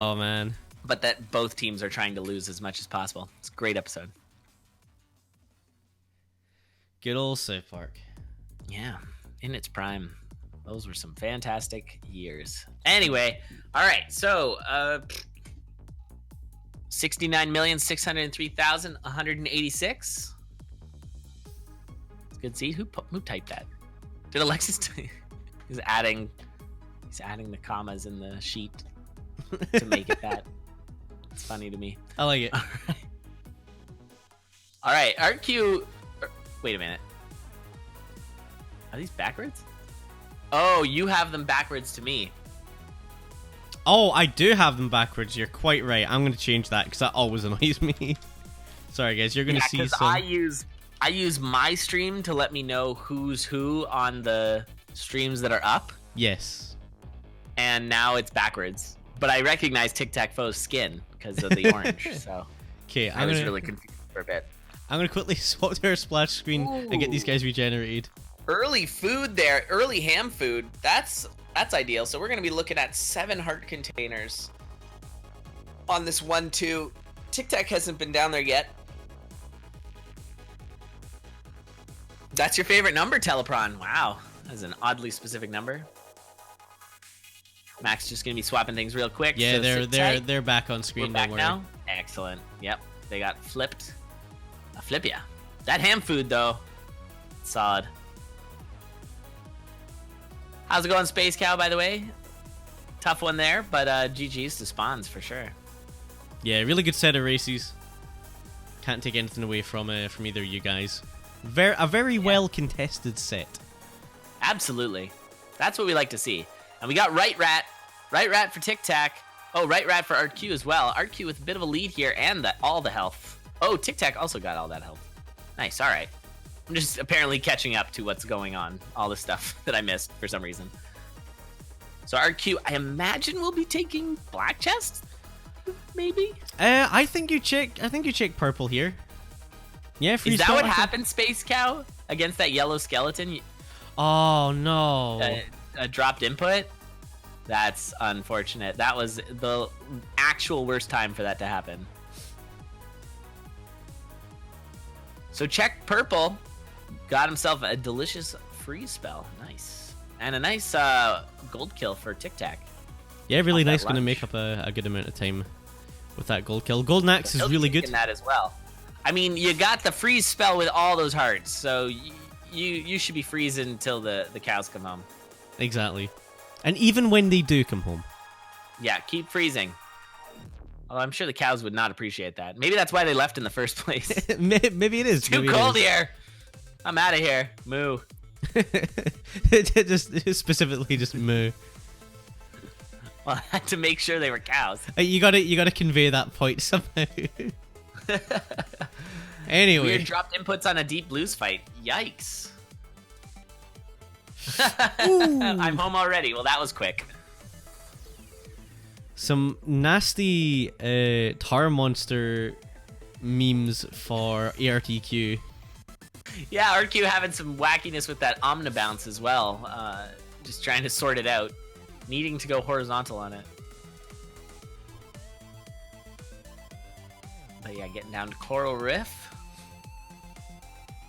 Oh man. But that both teams are trying to lose as much as possible. It's a great episode. Good old South Park. Yeah, in its prime. Those were some fantastic years. Anyway, all right. So, 69,603,186. It's good. See who typed that? Did Alexis? He's adding the commas in the sheet to make it that. It's funny to me. I like it. All right, ARTQ. Wait a minute. Are these backwards? Oh, you have them backwards to me. Oh, I do have them backwards. You're quite right. I'm going to change that because that always annoys me. Sorry, guys. You're going to see some... I use my stream to let me know who's who on the streams that are up. Yes. And now it's backwards. But I recognize TicTacFoe's skin because of the orange. So okay, I was really confused for a bit. I'm going to quickly swap to our splash screen and get these guys regenerated. Early food there. Early ham food. That's ideal. So we're going to be looking at 7 heart containers on this 1-2. TicTac hasn't been down there yet. That's your favorite number, Telepron. Wow. That's an oddly specific number. Max just going to be swapping things real quick. Yeah, so they're back on screen. We're back now. Excellent. Yep. They got flipped. A flip, yeah. That ham food, though. Solid. How's it going, Space Cow, by the way? Tough one there, but GG's to Spawns for sure. Yeah, really good set of races. Can't take anything away from either of you guys. A very well contested set. Absolutely. That's what we like to see. And we got Right Rat for TicTac. Oh, Right Rat for ARTQ as well. ARTQ with a bit of a lead here and all the health. Oh, TicTac also got all that health. Nice, all right. I'm just apparently catching up to what's going on. All the stuff that I missed for some reason. So ARTQ, I imagine we'll be taking Black Chest? Maybe? I think you check purple here. Yeah, is that what happened, Space Cow? Against that yellow skeleton? Oh, no. A dropped input? That's unfortunate. That was the actual worst time for that to happen. So check purple. Got himself a delicious freeze spell. Nice. And a nice gold kill for TicTac. Yeah, really nice. Going to make up a good amount of time with that gold kill. Golden Axe is really good. That as well. I mean, you got the freeze spell with all those hearts, so you should be freezing until the cows come home. Exactly. And even when they do come home. Yeah, keep freezing. Although I'm sure the cows would not appreciate that. Maybe that's why they left in the first place. Maybe it is. It's too cold here. I'm out of here. Moo. just specifically just moo. Well, I had to make sure they were cows. You gotta convey that point somehow. Anyway. Weird dropped inputs on a Deep Blues fight. Yikes. I'm home already. Well, that was quick. Some nasty tar monster memes for ARTQ. Yeah, ARTQ having some wackiness with that Omnibounce as well. Just trying to sort it out. Needing to go horizontal on it. But yeah, getting down to Coral Riff.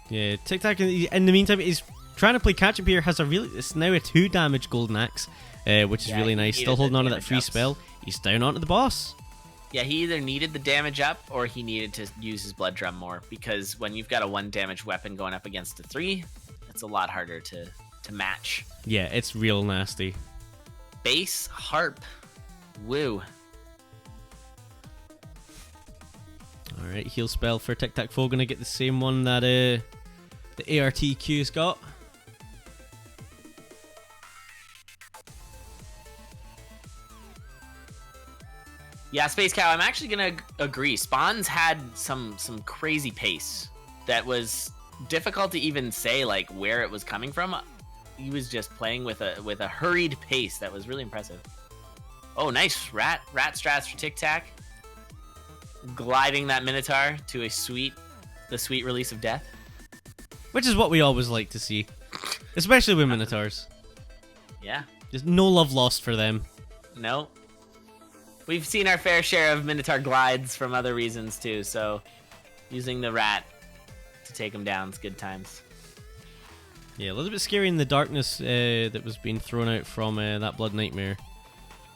Yeah, TicTac in the meantime is trying to play catch up here. It's now a 2 damage Golden Axe, which is really nice. Still holding on to that free spell. He's down onto the boss. Yeah, he either needed the damage up or he needed to use his blood drum more, because when you've got a 1 damage weapon going up against a 3, it's a lot harder to match. Yeah, it's real nasty. Bass harp. Woo. Alright, heal spell for TicTacFoe. Gonna get the same one that the ARTQ's got. Yeah, Space Cow, I'm actually gonna agree. Spawns had some crazy pace that was difficult to even say like where it was coming from. He was just playing with a hurried pace that was really impressive. Oh, nice rat strats for TicTac. Gliding that Minotaur to the sweet release of death. Which is what we always like to see, especially with Minotaurs. Yeah. There's no love lost for them. No. we've seen our fair share of Minotaur glides from other reasons too, so using the rat to take him down is good times. Yeah, a little bit scary in the darkness that was being thrown out from that Blood Nightmare.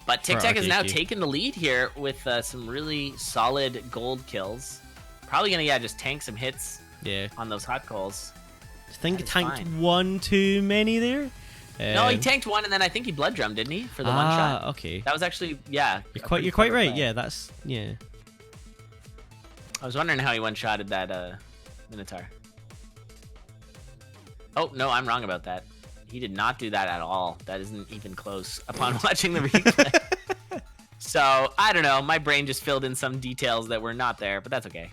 But TicTac has now taken the lead here with some really solid gold kills. Probably gonna just tank some hits on those hot coals. I think he tanked one too many there. No, he tanked one, and then I think he blood drummed, didn't he, for the one shot? Okay. That was actually You're quite right. Play. Yeah, that's I was wondering how he one-shotted that Minotaur. Oh no, I'm wrong about that. He did not do that at all. That isn't even close upon watching the replay. So I don't know. My brain just filled in some details that were not there, but that's okay.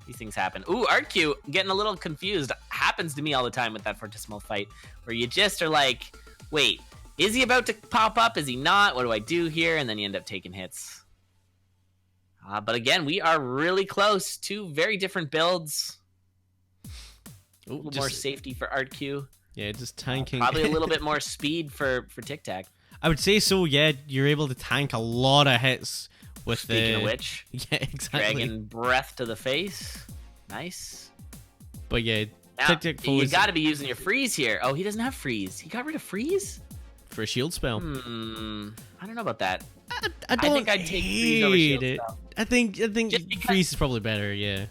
These things happen. Ooh, ARTQ getting a little confused. Happens to me all the time with that Fortissimo fight, where you just are like, wait, is he about to pop up? Is he not? What do I do here? And then you end up taking hits. But again, we are really close. Two very different builds. A little more safety for ARTQ. Yeah, just tanking. Probably a little bit more speed for TicTac. I would say so, yeah. You're able to tank a lot of hits. With Speaking of which, yeah, exactly. Dragon breath to the face, nice. But yeah, TicTacFoe, you got to be using your freeze here. Oh, he doesn't have freeze. He got rid of freeze for a shield spell. I don't know about that. I think I'd take freeze over shield spell. I think freeze is probably better. Yeah.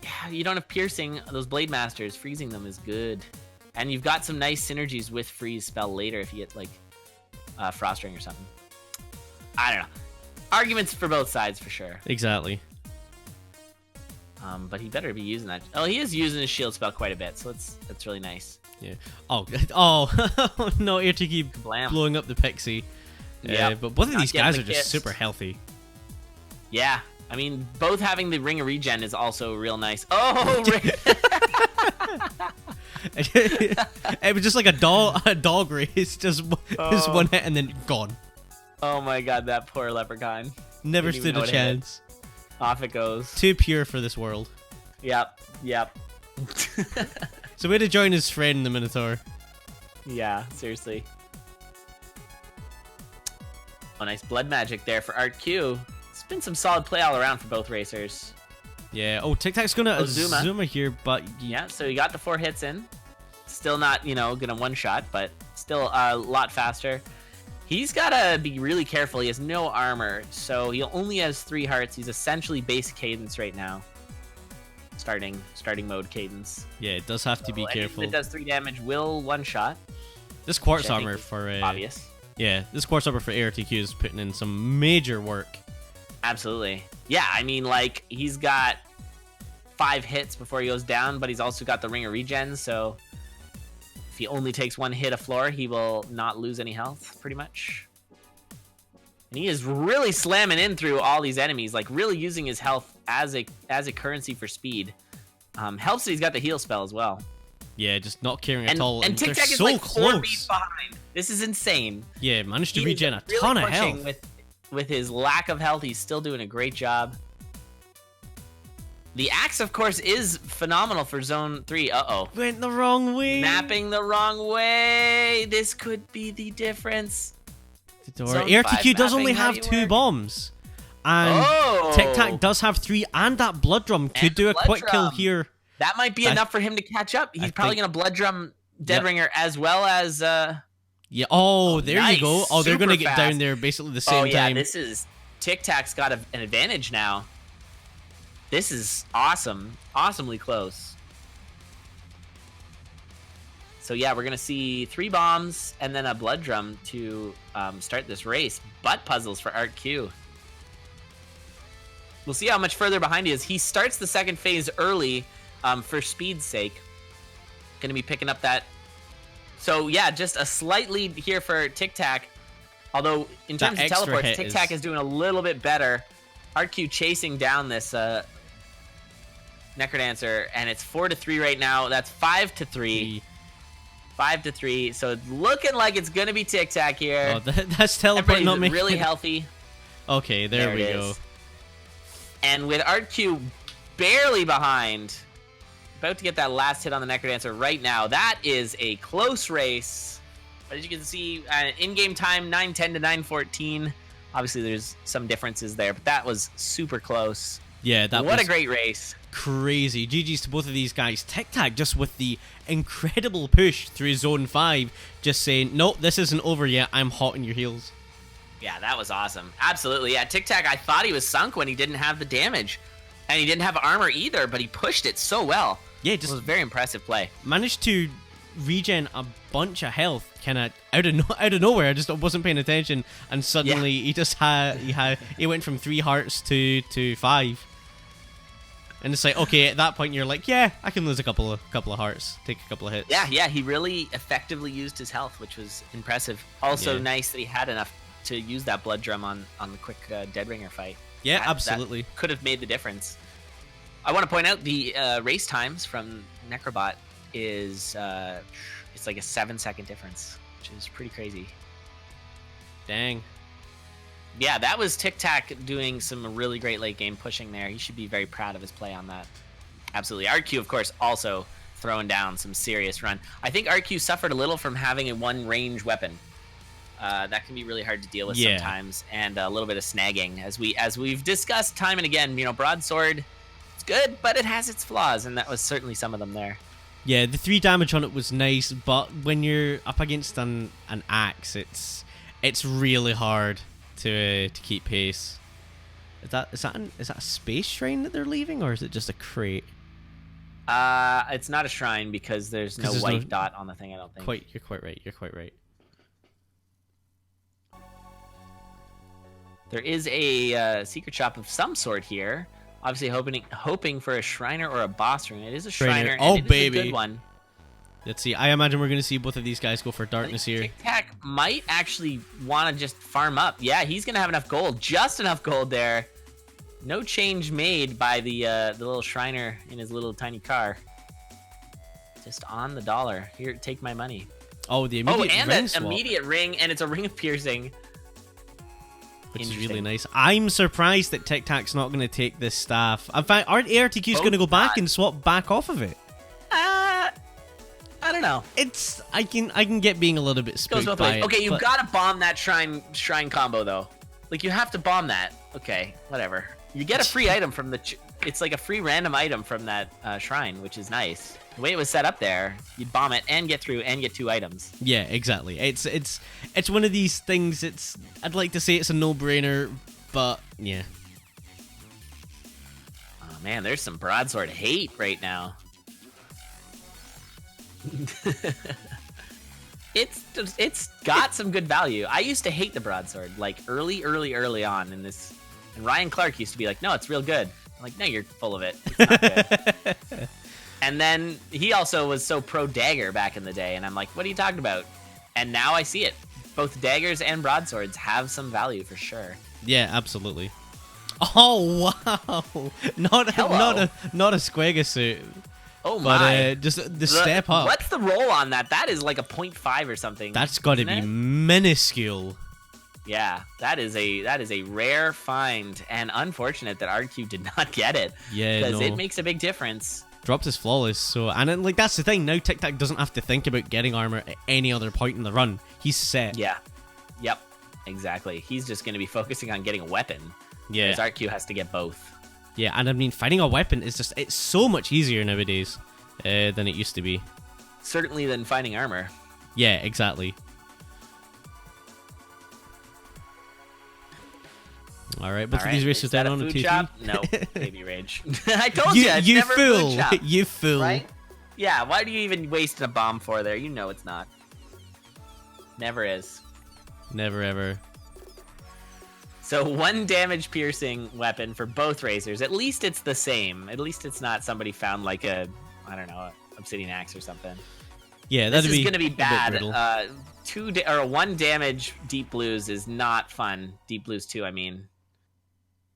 Yeah, you don't have piercing. Those blade masters, freezing them is good, and you've got some nice synergies with freeze spell later if you get like frost ring or something. I don't know. Arguments for both sides for sure. Exactly. But he better be using that. Oh, he is using his shield spell quite a bit, so that's really nice. Yeah. Oh no, ARTQ blowing up the pixie. Yeah. But both of these guys are just super healthy. Yeah. I mean, both having the ring of regen is also real nice. Oh, it was just like a dog race, just one hit and then gone. Oh my god, that poor leprechaun. Never stood a chance. Off it goes. Too pure for this world. Yep. So way to join his friend, the Minotaur. Yeah, seriously. Oh, nice blood magic there for ARTQ. It's been some solid play all around for both racers. Yeah. Oh, TicTac's gonna Zuma here, but yeah. So you got the 4 hits in. Still not, gonna one shot, but still a lot faster. He's got to be really careful. He has no armor, so he only has 3 hearts. He's essentially base cadence right now. Starting mode cadence. Yeah, it does have to be careful. It does 3 damage will one shot. This quartz armor for obvious. Yeah, this quartz armor for ARTQ is putting in some major work. Absolutely. Yeah, I mean, like, he's got 5 hits before he goes down, but he's also got the ring of regen, so if he only takes 1 hit of floor, he will not lose any health, pretty much. And he is really slamming in through all these enemies, like really using his health as a currency for speed. Helps that he's got the heal spell as well. Yeah, just not caring at all. And TicTac is so like 4 beats behind. This is insane. Yeah, managed to regen a ton of health. With his lack of health, he's still doing a great job. The axe, of course, is phenomenal for Zone 3. Uh-oh. Went the wrong way. Mapping the wrong way. This could be the difference. ARTQ does only have 2 bombs. And TicTac does have 3, and that blood drum could do a quick kill here. That might be enough for him to catch up. He's probably going to blood drum Deadringer as well as... Yeah. Oh, there you go. Oh, they're going to get down there basically the same time. This is... TicTac's got an advantage now. This is awesome. Awesomely close. So yeah, we're going to see 3 bombs and then a blood drum to start this race. Butt puzzles for ARTQ. We'll see how much further behind he is. He starts the second phase early for speed's sake. Going to be picking up that. So yeah, just a slight lead here for TicTac. Although in terms of teleports, TicTac is doing a little bit better. ARTQ chasing down this Necrodancer, and it's 4-3 right now. That's 5-3. 5-3. So it's looking like it's gonna be TicTac here. Oh, that's teleport not making really healthy. Okay, there we go. And with ARTQ barely behind, about to get that last hit on the Necrodancer right now. That is a close race. But as you can see, in-game time 9:10 to 9:14. Obviously, there's some differences there, but that was super close. Yeah, what a great race. Crazy. GG's to both of these guys. TicTac just with the incredible push through Zone 5, just saying, nope, this isn't over yet. I'm hot on your heels. Yeah, that was awesome. Absolutely. Yeah, TicTac, I thought he was sunk when he didn't have the damage. And he didn't have armor either, but he pushed it so well. Yeah, just it was a very impressive play. Managed to regen a bunch of health kind of out of nowhere. I just wasn't paying attention, and suddenly he went from 3 hearts to 5. And it's like, okay, at that point you're like, yeah, I can lose a couple of hearts, take a couple of hits. Yeah, he really effectively used his health, which was impressive. Also nice that he had enough to use that blood drum on the quick Dead Ringer fight. Yeah, absolutely. That could have made the difference. I want to point out the race times from Necrobot is it's like a 7-second difference, which is pretty crazy. Dang. Yeah, that was TicTac doing some really great late game pushing there. He should be very proud of his play on that. Absolutely. ARTQ, of course, also throwing down some serious run. I think ARTQ suffered a little from having a one range weapon. That can be really hard to deal with sometimes, and a little bit of snagging, as we've discussed time and again. You know, broadsword, it's good, but it has its flaws, and that was certainly some of them there. Yeah, the 3 damage on it was nice, but when you're up against an axe, it's really hard to keep pace. Is that a space shrine that they're leaving, or is it just a crate? It's not a shrine because there's no white dot on the thing. I don't think. You're quite right. There is a secret shop of some sort here. Obviously, hoping for a Shriner or a boss rune. It is a Shriner. Oh, and it baby. is a good one. Let's see. I imagine we're going to see both of these guys go for darkness here. TicTac might actually want to just farm up. Yeah, he's going to have enough gold. Just enough gold there. No change made by the little Shriner in his little tiny car. Just on the dollar. Here, take my money. Oh, the immediate ring and swap. an immediate ring, and it's a ring of piercing. Which is really nice. I'm surprised that TicTac's not going to take this staff. In fact, ARTQ's going to go back and swap back off of it. I don't know. I can get being a little bit spooked by it. Okay, you've got to bomb that shrine combo though. Like, you have to bomb that. Okay, whatever. You get a free item from it's like a free random item from that shrine, which is nice. The way it was set up there, you'd bomb it and get through and get 2 items. Yeah, exactly. It's one of these things. I'd like to say it's a no-brainer, but yeah. Oh man, there's some broadsword hate right now. It's got some good value. I used to hate the broadsword, like early on in this. And Ryan Clark used to be like, "No, it's real good." I'm like, "No, you're full of it. It's not good." And then he also was so pro dagger back in the day, and I'm like, "What are you talking about?" And now I see it. Both daggers and broadswords have some value for sure. Yeah, absolutely. Oh wow! Not a Squega suit. Oh my! But just the step up. What's the roll on that? That is like a 0.5 or something. That's got to be minuscule. Yeah, that is a rare find, and unfortunate that ARTQ did not get it. Yeah, because it makes a big difference. Dropped his flawless, so and that's the thing. Now TicTac doesn't have to think about getting armor at any other point in the run. He's set. Yeah. Yep. Exactly. He's just going to be focusing on getting a weapon. Yeah. Because ARTQ has to get both. Yeah, and I mean, finding a weapon is it's so much easier nowadays than it used to be. Certainly than finding armor. Yeah, exactly. All right, but these racers down on the 2-3. No, baby rage. I told you, it's you never fool, a food shop, you fool. Right? Yeah, why do you even waste a bomb for there? You know it's not. Never is. Never ever. So 1 damage piercing weapon for both racers. At least it's the same. At least it's not somebody found like a, I don't know, obsidian axe or something. Yeah, this is gonna be bad. 1 damage deep blues is not fun. Deep blues 2, I mean.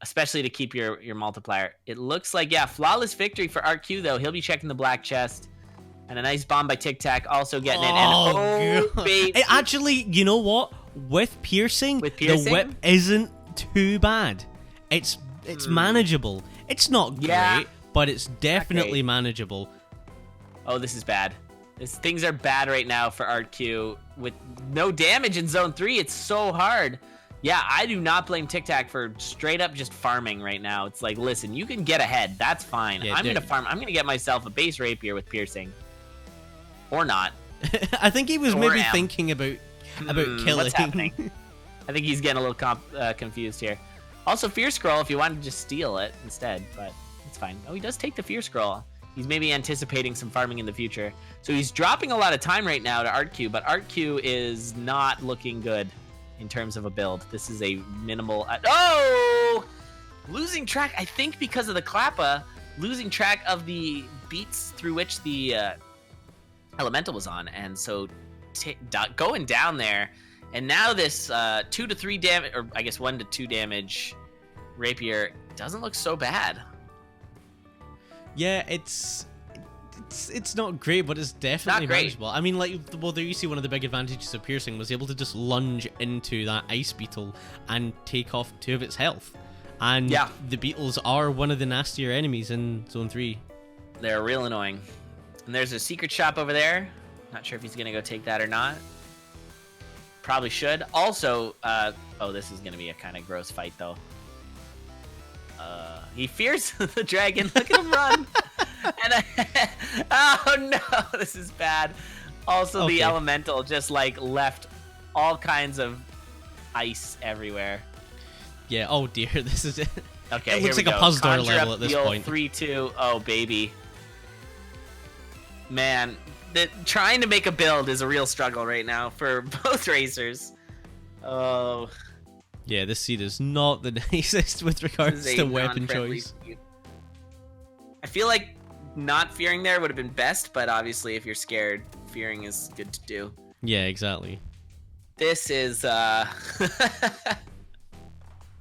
Especially to keep your multiplier. It looks like, yeah, flawless victory for ARTQ though. He'll be checking the black chest. And a nice bomb by TicTac also getting it. And baby. Actually, you know what? With piercing, the whip isn't too bad. It's manageable. It's not great, but it's definitely manageable. Oh, this is bad. Things are bad right now for ARTQ. With no damage in Zone 3, it's so hard Yeah, I do not blame TicTac for straight up just farming right now. It's like, listen, you can get ahead. That's fine. Yeah, I'm going to farm. I'm going to get myself a base rapier with piercing. Or not. I think he was Or maybe am. thinking about killing. What's happening? I think he's getting a little confused here. Also, Fear Scroll if you wanted to just steal it instead, but it's fine. Oh, he does take the Fear Scroll. He's maybe anticipating some farming in the future. So he's dropping a lot of time right now to ARTQ, but ARTQ is not looking good in terms of a build. This is a minimal... oh! Losing track, I think because of the Klappa, losing track of the beats through which the Elemental was on. And so going down there, and now this 2 to 3 damage, or I guess 1 to 2 damage rapier doesn't look so bad. Yeah, it's not great, but it's definitely manageable. I mean, like, well, there you see one of the big advantages of piercing was able to just lunge into that ice beetle and take off 2 of its health. And yeah, the beetles are one of the nastier enemies in Zone 3. They're real annoying. And there's a secret shop over there. Not sure if he's gonna go take that or not. Probably should. Also, oh, this is gonna be a kind of gross fight though. He fears the dragon. Look at him run. And oh no, this is bad. Also, the elemental just like left all kinds of ice everywhere. Yeah. Oh dear, this is it. Okay, it looks like a puzzle level at this point. 3-2. Oh baby. Man, trying to make a build is a real struggle right now for both racers. Oh. Yeah, this seed is not the nicest with regards to weapon choice. Seed. I feel like not fearing there would have been best, but obviously if you're scared, fearing is good to do. Yeah, exactly. This is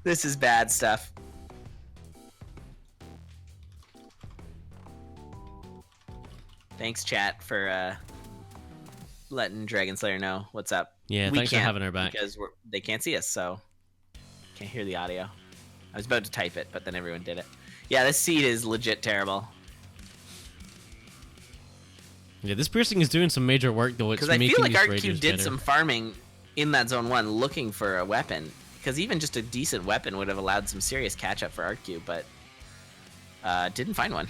this is bad stuff. Thanks, chat, for letting Dragon Slayer know what's up. Yeah, thanks for having her back. Because they can't see us, so can't hear the audio. I was about to type it, but then everyone did it. Yeah, this seed is legit terrible. Yeah, this piercing is doing some major work, though. It's because I feel like ARTQ did better. some farming in that Zone 1 looking for a weapon. Because even just a decent weapon would have allowed some serious catch-up for ARTQ, but didn't find one.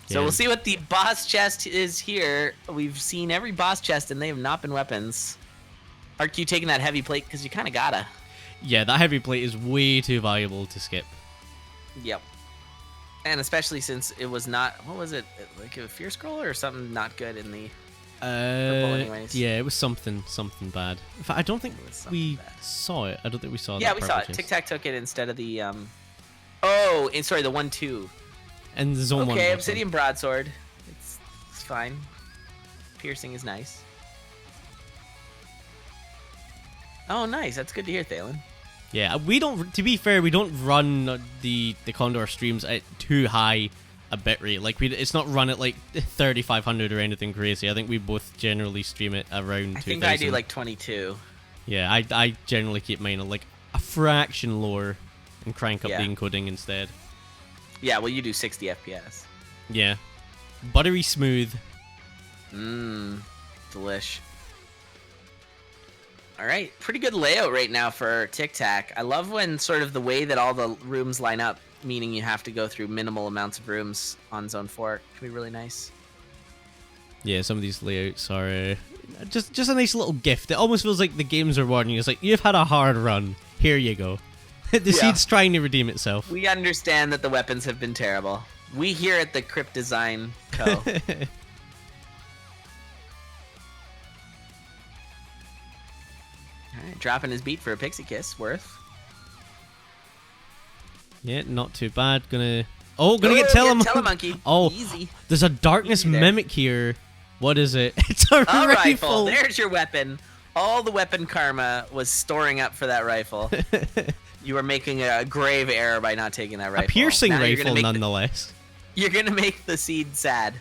So we'll see what the boss chest is here. We've seen every boss chest, and they have not been weapons. ARTQ taking that heavy plate because you kind of gotta. Yeah, that heavy plate is way too valuable to skip. Yep. And especially since it was not... What was it? Like a Fear Scroll or something not good in the... anyways. Yeah, it was something bad. In fact, I don't think we saw it. I don't think we saw that. Yeah, we saw it. TicTac took it instead of the... Oh, and sorry, the 1-2. And the Zone 1. Okay, Obsidian Broadsword. It's fine. Piercing is nice. Oh, nice. That's good to hear, Thalen. Yeah, we don't... To be fair, we don't run the CoNDOR streams at too high a bitrate. Like, it's not run at, like, 3,500 or anything crazy. I think we both generally stream it around 2,000. I think I do, like, 22. Yeah, I generally keep mine at, like, a fraction lower and crank up the encoding instead. Yeah, well, you do 60 FPS. Yeah. Buttery smooth. Mmm. Delish. Alright, pretty good layout right now for TicTac. I love when sort of the way that all the rooms line up, meaning you have to go through minimal amounts of rooms on Zone 4. Can be really nice. Yeah, some of these layouts are just a nice little gift. It almost feels like the games are warning you. It's like, you've had a hard run. Here you go. The seed's trying to redeem itself. We understand that the weapons have been terrible. We here at the Crypt Design Co. Alright, dropping his beat for a Pixie Kiss. Worth. Yeah, not too bad. Gonna get Telemonkey. Oh, easy. There's a darkness mimic here. What is it? It's a rifle. There's your weapon. All the weapon karma was storing up for that rifle. You were making a grave error by not taking that rifle. A piercing rifle, nonetheless. You're gonna make the seed sad,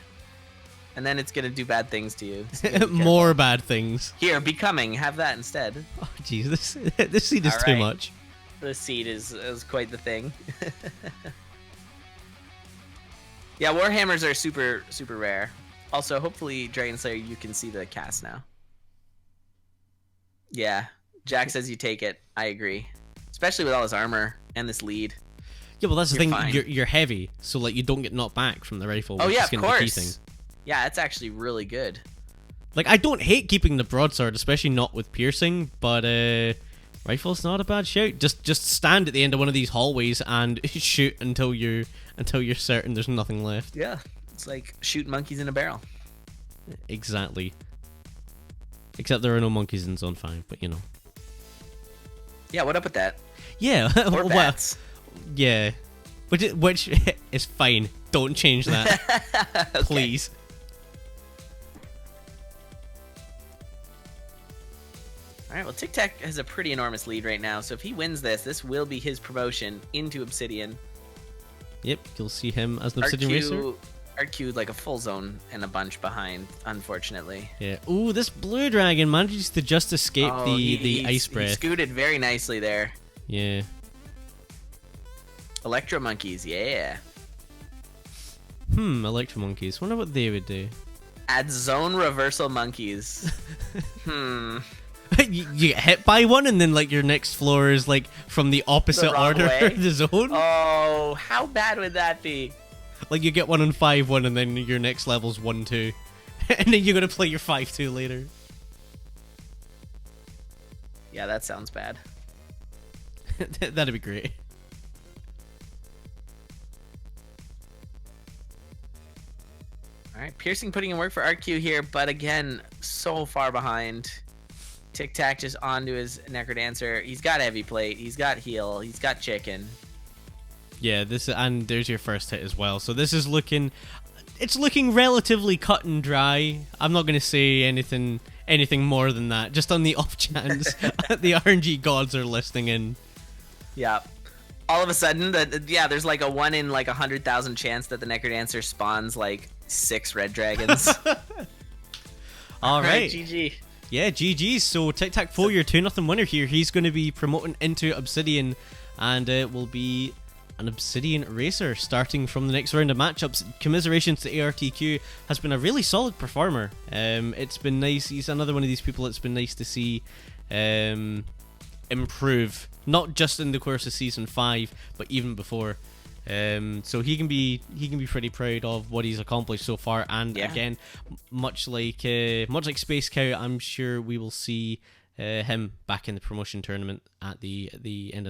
and then it's gonna do bad things to you. More bad things. Here, becoming. Have that instead. Oh, jeez, this seed is too much. The seed is quite the thing. Yeah, Warhammers are super rare. Also, hopefully, Dragon Slayer, you can see the cast now. Yeah. Jack says you take it. I agree. Especially with all his armor and this lead. Yeah, well, that's the thing. Fine. You're heavy, so like you don't get knocked back from the rifle. Oh which yeah, is of gonna be the key course. thing. Yeah, that's actually really good. Like, I don't hate keeping the broadsword, especially not with piercing, but rifle's not a bad shout. Just stand at the end of one of these hallways and shoot until you're certain there's nothing left. Yeah, it's like shooting monkeys in a barrel. Exactly. Except there are no monkeys in Zone 5, but you know. Yeah, what up with that? Yeah, Or well, bats. yeah. Which is fine. Don't change that. Okay. Please. All right, well, TicTac has a pretty enormous lead right now, so if he wins this, this will be his promotion into Obsidian. Yep, you'll see him as an Obsidian Racer. ARTQ like a full zone and a bunch behind, unfortunately. Yeah. Ooh, this blue dragon manages to just escape the ice He breath. scooted very nicely there. Yeah. Electro monkeys, yeah. Electro monkeys. Wonder what they would do. Add zone reversal monkeys. you get hit by one, and then like your next floor is like from the opposite wrong order way? of the zone. Oh, how bad would that be? Like you get one on 5-1, and then your next level's 1-2, and then you're gonna play your 5-2 later. Yeah, that sounds bad. That'd be great. All right, Piercing putting in work for ARTQ here, but again, so far behind. TicTac just onto his Necrodancer. He's got heavy plate. He's got heal. He's got chicken. Yeah, and there's your first hit as well. So this is looking, it's looking relatively cut and dry. I'm not gonna say anything more than that. Just on the off chance the RNG gods are listening in. Yeah. All of a sudden, there's like a 1 in like 100,000 chance that the Necrodancer spawns like 6 red dragons. All right. GG. Yeah, GG. So TicTacFoe, your 2-0 winner here. He's going to be promoting into Obsidian, and it will be an Obsidian Racer starting from the next round of matchups. Commiserations to ARTQ, has been a really solid performer. It's been nice. He's another one of these people it's been nice to see improve, not just in the course of Season 5, but even before. So he can be pretty proud of what he's accomplished so far, and again, much like Space Cow, I'm sure we will see him back in the promotion tournament at the end of